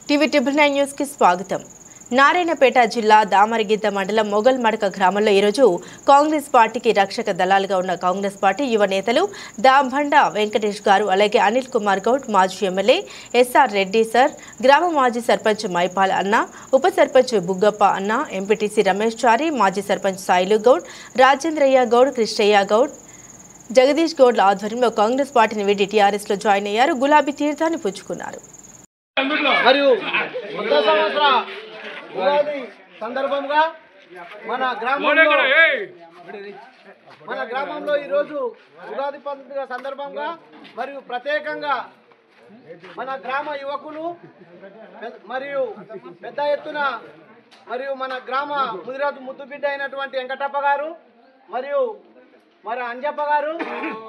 TV triple 9 news కి స్వాగతం. నారాయణపేట జిల్లా దామరగిద్ద మండలం మొగల్ మడక గ్రామంలో ఈరోజు కాంగ్రెస్ పార్టీకి రక్షక దళాలుగా ఉన్న కాంగ్రెస్ పార్టీ యువ నేతలు దాంబండ వెంకటేష్ గారు, అలాగే అనిల్ కుమార్ గౌడ్, మాజీ ఎమ్మెల్యే ఎస్ఆర్ రెడ్డి సార్, గ్రామ మాజీ సర్పంచ్ మైపాల్ అన్న, ఉప సర్పంచ్ బుగ్గప్ప అన్న, ఎంపీటీసీ రమేష్ చారి, మాజీ సర్పంచ్ సాయిలు గౌడ్, రాజేంద్రయ్య గౌడ్, కృష్ణయ్య గౌడ్, జగదీష్ గౌడ్ల ఆధ్వర్యంలో కాంగ్రెస్ పార్టీని వీడి టీఆర్ఎస్ లో జాయిన్ అయ్యారు. గులాబీ తీర్థాన్ని పుచ్చుకున్నారు. మరియు కొత్త సంవత్సర ఉగాది సందర్భంగా మన గ్రామంలో ఈరోజు ఉగాది పండుగ సందర్భంగా మరియు ప్రత్యేకంగా మన గ్రామ యువకులు మరియు పెద్ద ఎత్తున మరియు మన గ్రామ ముదిరాజు ముద్దుబిడ్డ అయినటువంటి వెంకటప్ప గారు మరియు మరి అంజప్ప గారు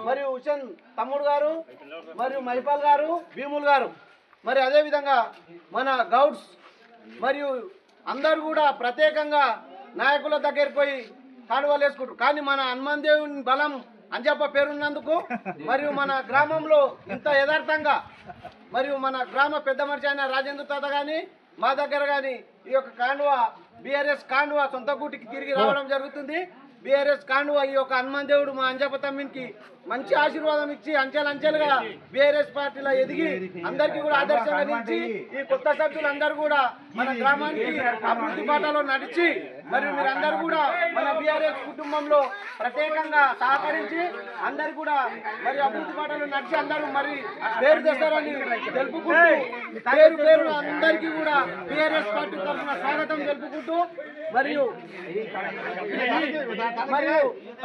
మరియు హుసేన్ తమ్ముడు గారు మరియు మైపాల్ గారు, భీముల్ గారు, మరి అదేవిధంగా మన గౌడ్స్ మరియు అందరూ కూడా ప్రత్యేకంగా నాయకుల దగ్గరికి పోయి కాలువలు వేసుకుంటారు. కానీ మన హనుమాన్ దేవుని బలం అంజప్ప పేరున్నందుకు మరియు మన గ్రామంలో ఇంత యథార్థంగా మరియు మన గ్రామ పెద్ద మనిషి అయిన రాజేంద్ర తాత కానీ మా దగ్గర కానీ ఈ యొక్క కాండువా బీఆర్ఎస్ కాండువా సొంత గూటికి తిరిగి రావడం జరుగుతుంది. బీఆర్ఎస్ కాండువా ఈ యొక్క హనుమాన్ దేవుడు మా అంజప్ప తమ్మినికి మంచి ఆశీర్వాదం ఇచ్చి అంచెలంచెలుగా బీఆర్ఎస్ పార్టీలో ఎదిగి అందరికీ కూడా ఆదర్శంగా నిలిచి ఈ కొత్త సభ్యులందరూ కూడా మన గ్రామానికి అభివృద్ధి బాటలో నడిచి మరియు మీరందరూ కూడా మన బీఆర్ఎస్ కుటుంబంలో ప్రత్యేకంగా సహకరించి అందరు కూడా మరి అభివృద్ధి బాటలో నడిచి అందరూ మరి పేరు తెస్తారని తెలుపుకుంటూ పేరు అందరికీ కూడా బీఆర్ఎస్ పార్టీ తరఫున స్వాగతం తెలుపుకుంటూ మరియు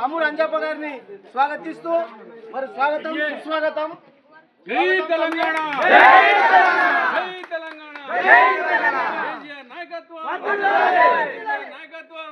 తమ్ముడు అంజప్ప గారిని స్వాగతిస్తూ మరి స్వాగతం సుస్వాగతం. జై తెలంగాణ, జై తెలంగాణ, జై తెలంగాణ, నాయకత్వం నాయకత్వం.